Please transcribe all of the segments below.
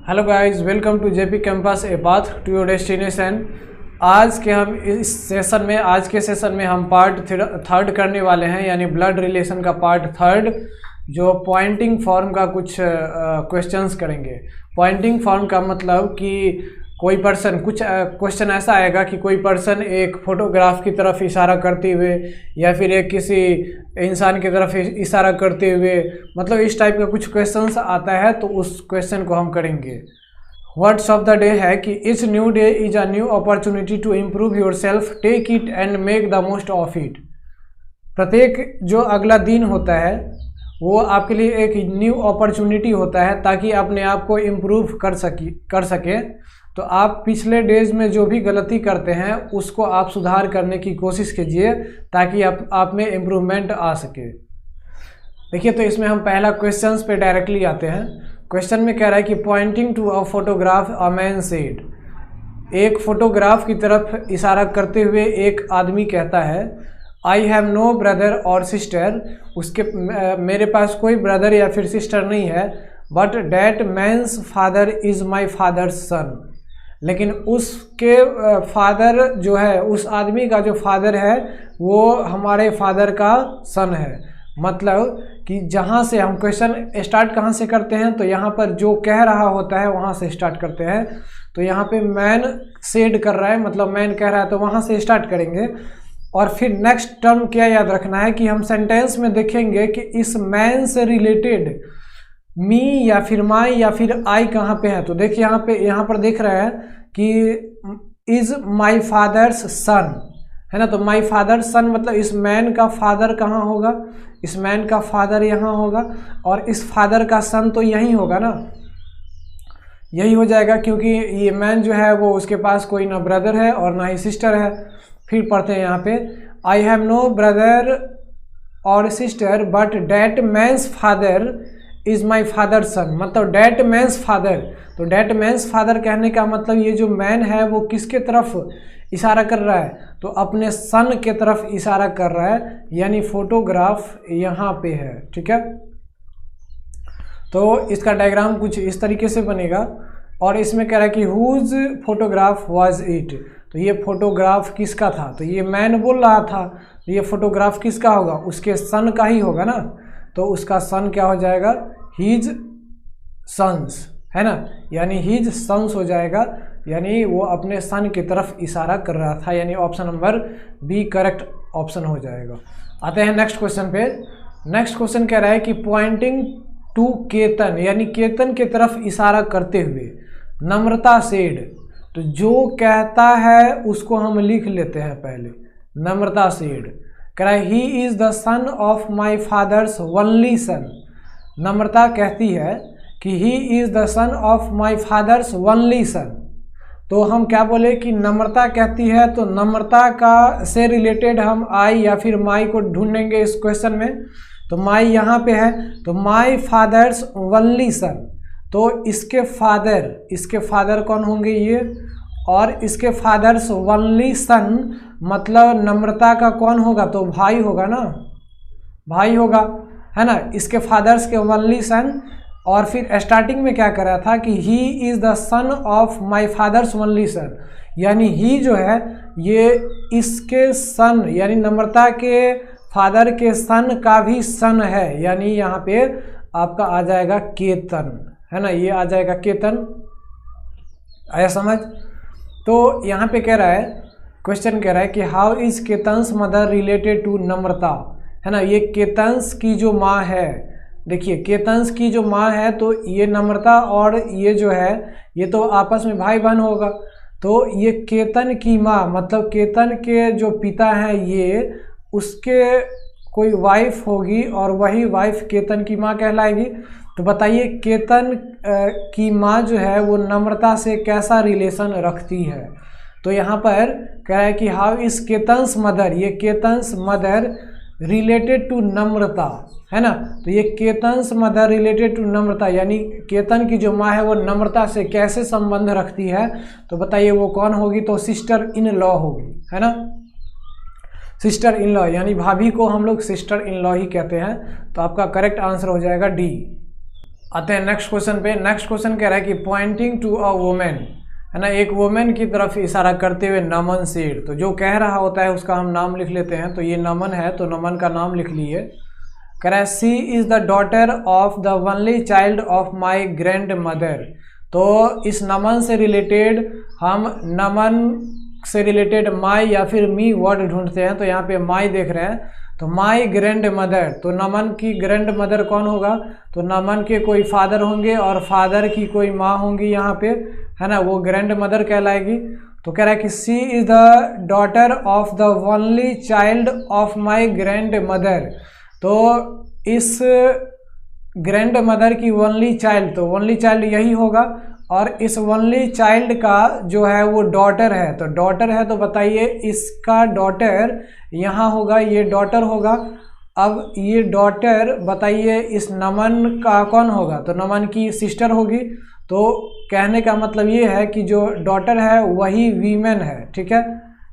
Hello guys, welcome to JP campus a path to your destination. आज के session में हम पार्ट थर्ड करने वाले हैं, यानी ब्लड रिलेशन का पार्ट थर्ड, जो पॉइंटिंग फॉर्म का कुछ क्वेश्चंस करेंगे। पॉइंटिंग फॉर्म का मतलब कि कोई पर्सन, कुछ क्वेश्चन ऐसा आएगा कि कोई पर्सन एक फोटोग्राफ की तरफ इशारा करते हुए या फिर एक किसी इंसान की तरफ इशारा करते हुए, मतलब इस टाइप का कुछ क्वेश्चंस आता है, तो उस क्वेश्चन को हम करेंगे। वर्ड्स ऑफ द डे है कि each new day is a new opportunity to improve yourself, take it and make the most of it. प्रत्येक जो अगला दिन होता है वो आपके लिए एक न्यू अपॉर्चुनिटी होता है, ताकि अपने आप को इम्प्रूव कर सके। तो आप पिछले डेज में जो भी गलती करते हैं उसको आप सुधार करने की कोशिश कीजिए, ताकि आप में इम्प्रूवमेंट आ सके। देखिए, तो इसमें हम पहला क्वेश्चंस पे डायरेक्टली आते हैं। क्वेश्चन में कह रहा है कि pointing to a photograph a man said, एक फोटोग्राफ की तरफ इशारा करते हुए एक आदमी कहता है, आई हैव नो ब्रदर और सिस्टर, मेरे पास कोई ब्रदर या फिर सिस्टर नहीं है, but that man's father is my father's son. लेकिन उसके फादर जो है, उस आदमी का जो फादर है वो हमारे फादर का सन है। मतलब कि जहाँ से हम क्वेश्चन स्टार्ट कहाँ से करते हैं, तो यहाँ पर जो कह रहा होता है वहाँ से स्टार्ट करते हैं। तो यहाँ पे मैन सेड कर रहा है, मतलब मैन कह रहा है, तो वहाँ से स्टार्ट करेंगे। और फिर नेक्स्ट टर्म क्या याद रखना है कि हम सेंटेंस में देखेंगे कि इस मैन से रिलेटेड मी या फिर माई या फिर आई कहाँ पे है। तो देखिए यहाँ पर देख रहे हैं कि इज माई फादर्स सन, है ना। तो माई फादर्स सन मतलब इस मैन का फादर कहाँ होगा, इस मैन का फादर यहाँ होगा, और इस फादर का सन तो यही होगा ना, यही हो जाएगा, क्योंकि ये मैन जो है वो उसके पास कोई ना ब्रदर है और ना ही सिस्टर है। फिर पढ़ते हैं यहाँ पे, आई हैव नो ब्रदर और sister but that man's father is my father son. मतलब डैट मैन्स फादर, तो डैट मैन्स फादर कहने का मतलब ये जो मैन है वो किसके तरफ इशारा कर रहा है, तो अपने सन के तरफ इशारा कर रहा है, यानी फोटोग्राफ यहाँ पे है। ठीक है, तो इसका डायग्राम कुछ इस तरीके से बनेगा। और इसमें कह रहा है कि हुज फोटोग्राफ वाज इट, तो ये फोटोग्राफ किसका था, तो ये मैन बोल रहा था, तो ये फोटोग्राफ किसका होगा, उसके सन का ही होगा ना। तो उसका सन क्या हो जाएगा, हीज सन्स, है ना, यानी हीज सन्स हो जाएगा, यानी वो अपने सन की तरफ इशारा कर रहा था, यानी option number B correct option हो जाएगा। आते हैं नेक्स्ट क्वेश्चन पे। नेक्स्ट क्वेश्चन कह रहा है कि पॉइंटिंग टू केतन, यानी केतन की तरफ इशारा करते हुए नम्रता सेड, तो जो कहता है उसको हम लिख लेते हैं पहले। नम्रता सेड कह रहा है he is the son of my father's only son. Namrata कहती है कि he is the son of my father's only son. तो हम क्या बोले कि नम्रता कहती है, तो नम्रता का से रिलेटेड हम आई या फिर माई को ढूंढेंगे इस क्वेश्चन में। तो माई यहाँ पे है, तो माई फादर्स ओनली सन, तो इसके फादर कौन होंगे ये, और इसके फादर्स ओनली सन मतलब नम्रता का कौन होगा, तो भाई होगा ना, भाई होगा, है ना, इसके फादर्स के ओनली सन। और फिर स्टार्टिंग में क्या कर रहा था कि he is the son of my father's only सन, यानी ही जो है ये इसके सन, यानी नम्रता के फादर के सन का भी सन है, यानी यहाँ पे आपका आ जाएगा केतन, है ना, ये आ जाएगा केतन। आया समझ। तो यहाँ पे कह रहा है, क्वेश्चन कह रहा है कि how is Ketan's mother related to Namrata, है ना। ये केतन्स की जो माँ है, देखिए केतन्स की जो माँ है, तो ये नम्रता और ये जो है ये तो आपस में भाई बहन होगा। तो ये केतन की माँ मतलब केतन के जो पिता हैं ये, उसके कोई वाइफ होगी और वही वाइफ केतन की माँ कहलाएगी। तो बताइए केतन की माँ जो है वो नम्रता से कैसा रिलेशन रखती है। तो यहाँ पर कह रहा है कि हाउ इज केतन्स मदर, ये केतन्स मदर रिलेटेड टू नम्रता, है ना। तो ये केतन्स मदर रिलेटेड टू नम्रता, यानी केतन की जो माँ है वो नम्रता से कैसे संबंध रखती है। तो बताइए वो कौन होगी, तो सिस्टर इन लॉ होगी, है ना, सिस्टर इन लॉ, यानी भाभी को हम लोग सिस्टर इन लॉ ही कहते हैं। तो आपका करेक्ट आंसर हो जाएगा डी। आते हैं नेक्स्ट क्वेश्चन पे। नेक्स्ट क्वेश्चन कह रहा है कि पॉइंटिंग टू अ वुमेन, है ना, एक वुमेन की तरफ इशारा करते हुए नमन सेड। तो जो कह रहा होता है उसका हम नाम लिख लेते हैं। तो ये नमन है तो नमन का नाम लिख लिए। कह रहा है she is the daughter of the only child of my grandmother. तो इस नमन से रिलेटेड हम नमन से रिलेटेड माई या फिर मी वर्ड ढूंढते हैं। तो यहाँ पे माई देख रहे हैं तो माई ग्रैंड मदर, तो नमन की ग्रैंड मदर कौन होगा? तो नमन के कोई फादर होंगे और फादर की कोई माँ होंगी यहाँ पे, है ना, वो ग्रैंड मदर कहलाएगी। तो कह रहा है कि she is the daughter of the only child of my grandmother. तो इस ग्रैंड मदर की ओनली चाइल्ड, तो ओनली चाइल्ड यही होगा, और इस ओनली चाइल्ड का जो है वो डॉटर है। तो डॉटर है तो बताइए इसका डॉटर यहाँ होगा, ये डॉटर होगा। अब ये डॉटर बताइए इस नमन का कौन होगा? तो नमन की सिस्टर होगी। तो कहने का मतलब ये है कि जो डॉटर है वही वीमेन है, ठीक है,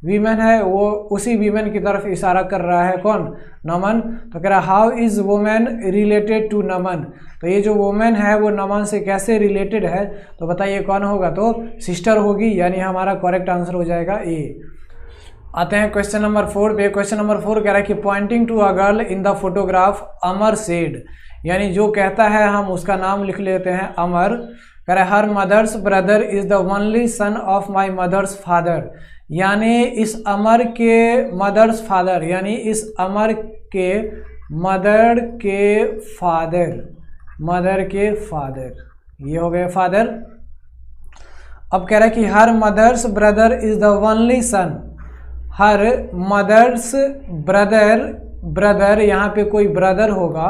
वीमेन है, वो उसी वीमेन की तरफ इशारा कर रहा है कौन? नमन। तो कह रहा है how is women related to Naman. तो ये जो वुमेन है वो नमन से कैसे रिलेटेड है? तो बताइए कौन होगा? तो सिस्टर होगी, यानी हमारा करेक्ट आंसर हो जाएगा ए। आते हैं क्वेश्चन नंबर 4 पे। क्वेश्चन नंबर 4 कह रहा है कि pointing to a girl in the photograph Amar said, यानी जो कहता है हम उसका नाम लिख लेते हैं अमर। कह रहा है her mother's brother is the only son of my mother's father, यानी इस अमर के मदर्स फादर, यानी इस अमर के मदर के फादर, मदर के फादर, ये हो गए फादर। अब कह रहा है कि her mother's brother is the only son, her mother's brother, brother यहाँ पे कोई ब्रदर होगा,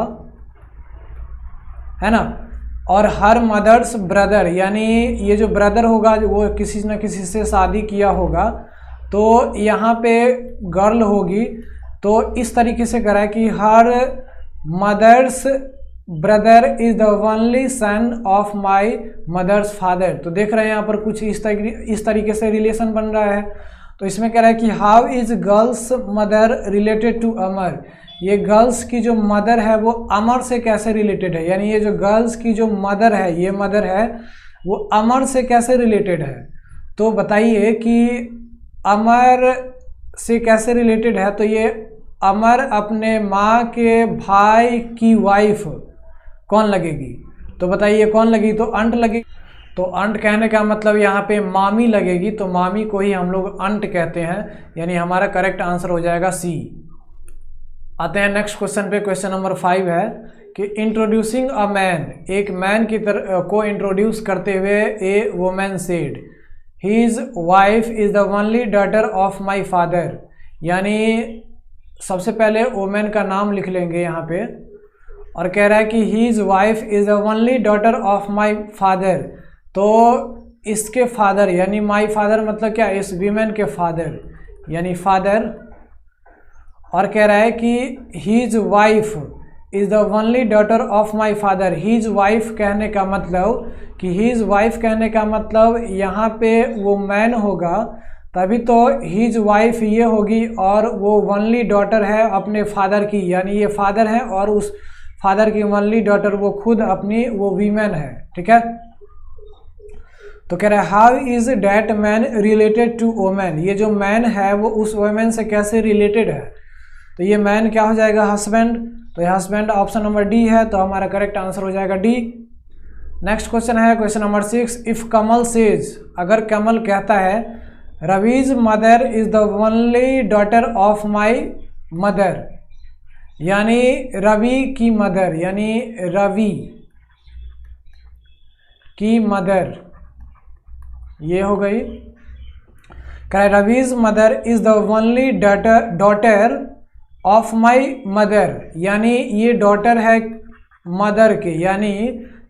है ना, और हर मदर्स ब्रदर, यानी ये जो ब्रदर होगा वो किसी न किसी से शादी किया होगा। तो यहाँ पे गर्ल होगी। तो इस तरीके से करा है कि her mother's brother is the only son of my mother's father. तो देख रहे हैं यहाँ पर कुछ इस तरीके से रिलेशन बन रहा है। तो इसमें कह रहा है कि how is girls mother related to Amar, ये गर्ल्स की जो मदर है वो अमर से कैसे रिलेटेड है, यानी ये जो गर्ल्स की जो मदर है, ये मदर है वो अमर से कैसे रिलेटेड है? तो बताइए कि अमर से कैसे रिलेटेड है? तो ये अमर अपने माँ के भाई की वाइफ कौन लगेगी? तो बताइए कौन लगेगी? तो अंट लगेगी। तो अंट कहने का मतलब यहाँ पे मामी लगेगी, तो मामी को ही हम लोग अंट कहते हैं, यानी हमारा करेक्ट आंसर हो जाएगा सी। आते हैं नेक्स्ट क्वेश्चन पे। क्वेश्चन नंबर 5 है कि इंट्रोड्यूसिंग अ मैन, एक मैन की तरह को इंट्रोड्यूस करते हुए a woman said his wife is the only daughter of my father, यानी सबसे पहले वुमेन का नाम लिख लेंगे यहाँ पे, और कह रहा है कि his wife is the only daughter of my father. तो इसके फादर, यानी माई फादर मतलब क्या? इस वीमेन के फादर, यानी फादर। और कह रहा है कि his wife is the only daughter of my father. His wife कहने का मतलब कि हीज वाइफ कहने का मतलब यहाँ पे वो मैन होगा, तभी तो हीज वाइफ ये होगी, और वो ओनली डॉटर है अपने फादर की, यानी ये फादर है और उस फादर की ओनली डॉटर वो खुद अपनी वो वीमेन है, ठीक है। तो कह रहा है how is that man related to women, ये जो मैन है वो उस वोमेन से कैसे रिलेटेड है? तो ये मैन क्या हो जाएगा? हस्बैंड। तो ये हस्बैंड ऑप्शन नंबर डी है, तो हमारा करेक्ट आंसर हो जाएगा डी। नेक्स्ट क्वेश्चन है question number 6। If Kamal says, अगर कमल कहता है Ravi's mother is the only daughter of my mother, यानी रवि की मदर, यानी रवि की मदर, ये हो गई। कह रहा Ravi's mother is the only daughter of my mother, यानी ये डॉटर है मदर के, यानी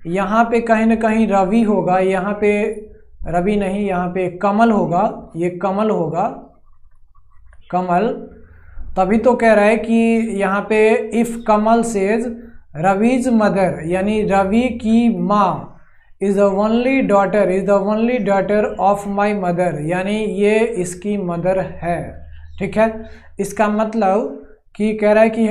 यहाँ पे कहीं ना कहीं रवि होगा, यहाँ पे रवि नहीं, यहाँ पे कमल होगा, ये कमल होगा, कमल। तभी तो कह रहा है कि यहाँ पे if Kamal says Ravi's mother, यानी रवि की माँ is the only daughter of my mother, यानी ये इसकी मदर है, ठीक है। इसका मतलब कि कह रहा है कि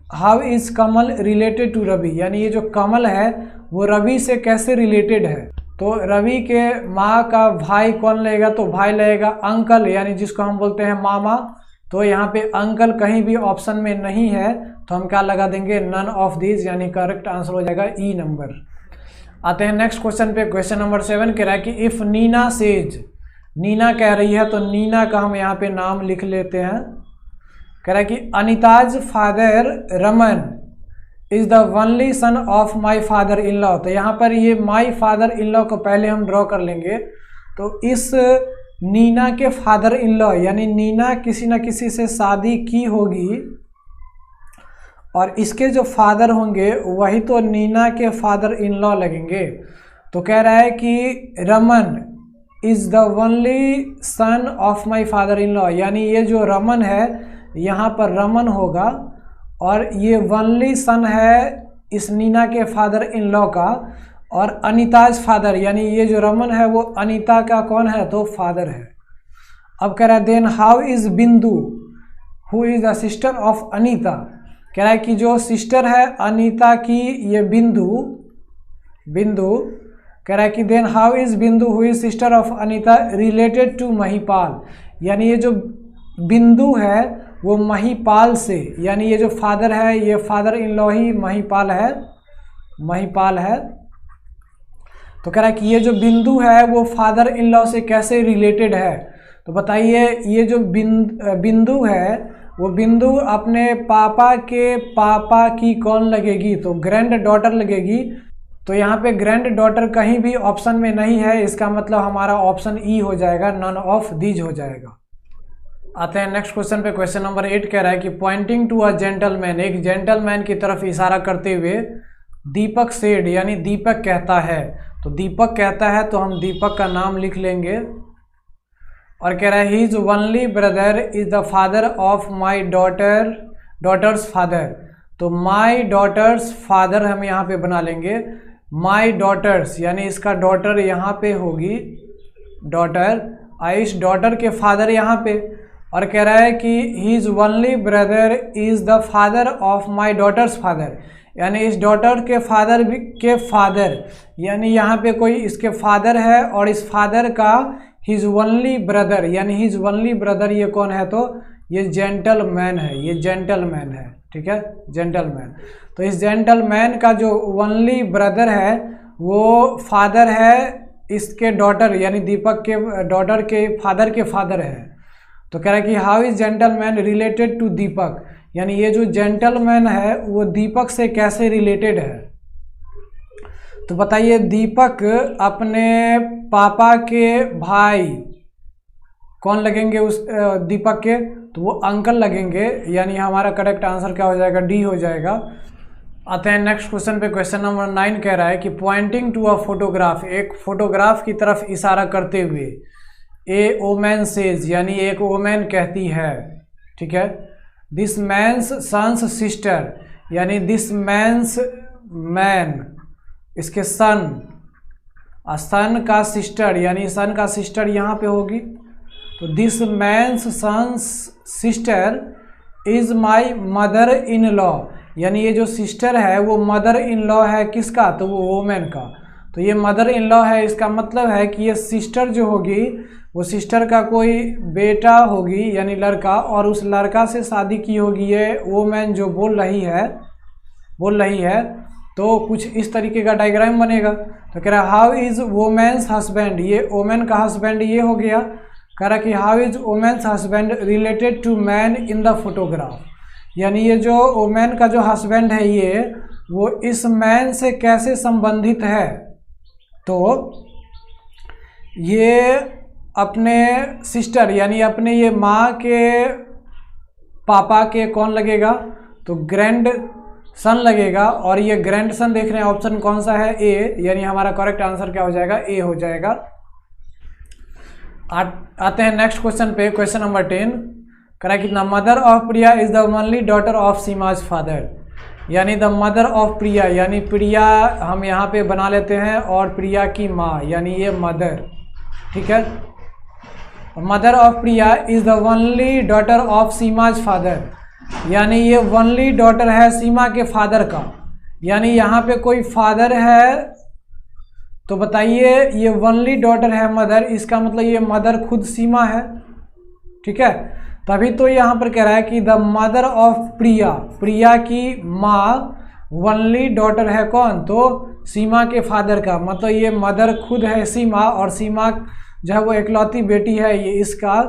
how is Kamal related to Ravi, यानी ये जो कमल है वो रवि से कैसे रिलेटेड है। तो रवि के माँ का भाई कौन लगेगा, तो भाई लगेगा अंकल, यानी जिसको हम बोलते हैं मामा। तो यहाँ पे अंकल कहीं भी ऑप्शन में नहीं है, तो हम क्या लगा देंगे, नन ऑफ दिस, यानी करेक्ट आंसर हो जाएगा ई नंबर। आते हैं नेक्स्ट क्वेश्चन पे। क्वेश्चन नंबर 7 कह रहा है कि इफ नीना सेज, नीना कह रही है तो नीना का हम यहाँ पे नाम लिख लेते हैं। कह रहा है कि Anita's father Raman is the only son of my father in law. तो यहाँ पर ये माई फादर इन लॉ को पहले हम ड्रॉ कर लेंगे। तो इस नीना के फादर इन लॉ, यानी नीना किसी न किसी से शादी की होगी और इसके जो फादर होंगे वही तो नीना के फादर इन लॉ लगेंगे। तो कह रहा है कि Raman is the only son of my father in law, यानी ये जो रमन है यहाँ पर रमन होगा और ये ओनली सन है इस नीना के फादर इन लॉ का। और अनीताज फादर, यानी ये जो रमन है वो अनीता का कौन है, तो फादर है। अब कह रहा है then how is Bindu who is the sister of Anita. कह रहा है कि जो सिस्टर है अनीता की ये बिंदु कह रहा है कि then how is Bindu who is sister of Anita related to Mahipal, यानी ये जो बिंदु है वो महिपाल से, यानी ये जो फादर है ये फादर इन लॉ ही महिपाल है। तो कह रहा है कि ये जो बिंदु है वो फादर इन लॉ से कैसे रिलेटेड है। तो बताइए ये जो बिंदु है वो बिंदु अपने पापा के पापा की कौन लगेगी, तो ग्रैंड डॉटर लगेगी। तो यहाँ पे ग्रैंड डॉटर कहीं भी ऑप्शन में नहीं है, इसका मतलब हमारा ऑप्शन ई हो जाएगा, नन ऑफ दीज हो जाएगा। आते हैं नेक्स्ट क्वेश्चन पे। क्वेश्चन नंबर 8 कह रहा है कि पॉइंटिंग टू अ जेंटलमैन, एक जेंटलमैन की तरफ इशारा करते हुए दीपक सेड, यानी दीपक कहता है। तो दीपक कहता है तो हम दीपक का नाम लिख लेंगे। और कह रहा है he is only brother is the father of my daughter's father. तो माई डॉटर्स फादर हम यहाँ पे बना लेंगे। माई डॉटर्स यानी इसका डॉटर यहाँ पे होगी, डॉटर, इस डॉटर के फादर यहाँ पे। और कह रहा है कि he is only brother is the father of my daughter's father, यानी इस डॉटर के फादर के फादर, यानी यहाँ पे कोई इसके फादर है और इस फादर का हिज ओनली ब्रदर, यानी हिज ओनली ब्रदर ये कौन है, तो ये जेंटलमैन है, ये जेंटलमैन है, ठीक है, जेंटलमैन। तो इस जेंटलमैन का जो ओनली ब्रदर है वो फादर है इसके डॉटर, यानी दीपक के डॉटर के फादर है। तो कह रहा है कि how is gentleman related to Deepak, यानी ये जो जेंटलमैन है वो दीपक से कैसे रिलेटेड है। तो बताइए दीपक अपने पापा के भाई कौन लगेंगे उस दीपक के, तो वो अंकल लगेंगे, यानी हमारा करेक्ट आंसर क्या हो जाएगा, डी हो जाएगा। आते हैं नेक्स्ट क्वेश्चन पे। क्वेश्चन नंबर 9 कह रहा है कि पॉइंटिंग टू अ फोटोग्राफ, एक फोटोग्राफ की तरफ इशारा करते हुए ए ओमैन सेज, यानी एक ओमैन कहती है, ठीक है, दिस मैन्स सन्स सिस्टर, यानी दिस मैन्स मैन इसके सन का सिस्टर, यानी सन का सिस्टर यहाँ पे होगी। तो this man's son's sister is my mother in law, यानी ये जो सिस्टर है वो मदर इन लॉ है किसका, तो वो वोमेन का। तो ये मदर इन लॉ है, इसका मतलब है कि ये सिस्टर जो होगी वो सिस्टर का कोई बेटा होगी, यानी लड़का, और उस लड़का से शादी की होगी ये वोमेन जो बोल रही है। तो कुछ इस तरीके का डायग्राम बनेगा। तो कह रहा है हाउ इज वोमेन्स हस्बैंड, ये वोमेन का हस्बैंड ये हो गया। कह रहा है कि how is women's husband related to man in the photograph, यानी ये जो वोमेन का जो हस्बैंड है ये वो इस मैन से कैसे संबंधित है। तो ये अपने सिस्टर यानी अपने ये माँ के पापा के कौन लगेगा, तो ग्रैंड सन लगेगा। और ये ग्रैंड सन देख रहे हैं ऑप्शन कौन सा है, ए, यानी हमारा करेक्ट आंसर क्या हो जाएगा, ए हो जाएगा। आते हैं नेक्स्ट क्वेश्चन पे। क्वेश्चन नंबर 10 करा कि the mother of Priya is the only daughter of Seema's father, यानी द मदर ऑफ प्रिया, यानी प्रिया हम यहाँ पे बना लेते हैं और प्रिया की माँ यानी ये मदर, ठीक है। Mother of Priya is the only daughter of Seema's father, यानी ये ओनली डॉटर है सीमा के फादर का, यानी यहाँ पे कोई फादर है तो बताइए ये ओनली डॉटर है मदर, इसका मतलब ये मदर खुद सीमा है, ठीक है। तभी तो यहाँ पर कह रहा है कि द मदर ऑफ प्रिया, प्रिया की माँ ओनली डॉटर है कौन, तो सीमा के फादर का, मतलब ये मदर खुद है सीमा और सीमा जो है वो इकलौती बेटी है ये इसका।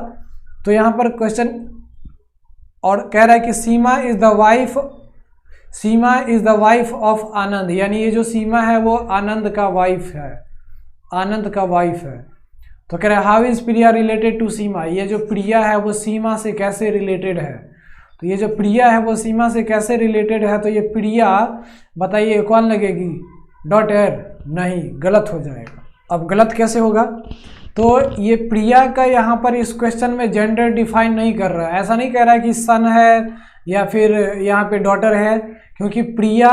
तो यहाँ पर क्वेश्चन और कह रहा है कि सीमा इज द वाइफ ऑफ आनंद, यानी ये जो सीमा है वो आनंद का वाइफ है, आनंद का वाइफ है। तो कह रहा है how is Priya related to Seema, ये जो प्रिया है वो सीमा से कैसे रिलेटेड है, तो ये जो प्रिया है वो सीमा से कैसे रिलेटेड है, तो ये प्रिया बताइए कौन लगेगी, डॉटर, नहीं गलत हो जाएगा। अब गलत कैसे होगा, तो ये प्रिया का यहाँ पर इस क्वेश्चन में जेंडर डिफाइन नहीं कर रहा है, ऐसा नहीं कह रहा है कि सन है या फिर यहाँ पे डॉटर है, क्योंकि प्रिया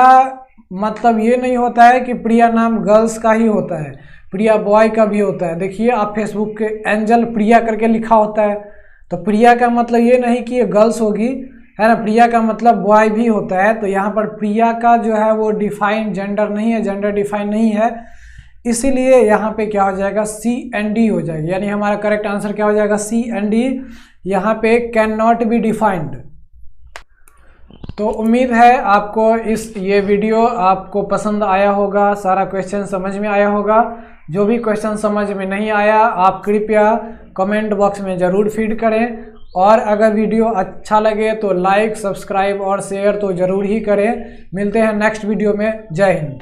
मतलब ये नहीं होता है कि प्रिया नाम गर्ल्स का ही होता है, प्रिया बॉय का भी होता है। देखिए आप फेसबुक के एंजल प्रिया करके लिखा होता है, तो प्रिया का मतलब ये नहीं कि ये गर्ल्स होगी, है ना, प्रिया का मतलब बॉय भी होता है। तो यहाँ पर प्रिया का जो है वो डिफाइन जेंडर नहीं है, जेंडर डिफाइन नहीं है, इसीलिए यहाँ पे क्या हो जाएगा, सी एंड डी हो जाएगा, यानी हमारा करेक्ट आंसर क्या हो जाएगा, सी एंड डी। यहाँ पे कैन नॉट बी डिफाइंड। तो उम्मीद है आपको ये वीडियो आपको पसंद आया होगा, सारा क्वेश्चन समझ में आया होगा। जो भी क्वेश्चन समझ में नहीं आया आप कृपया कमेंट बॉक्स में ज़रूर फीड करें, और अगर वीडियो अच्छा लगे तो लाइक, सब्सक्राइब और शेयर तो ज़रूर ही करें। मिलते हैं नेक्स्ट वीडियो में। जय हिंद।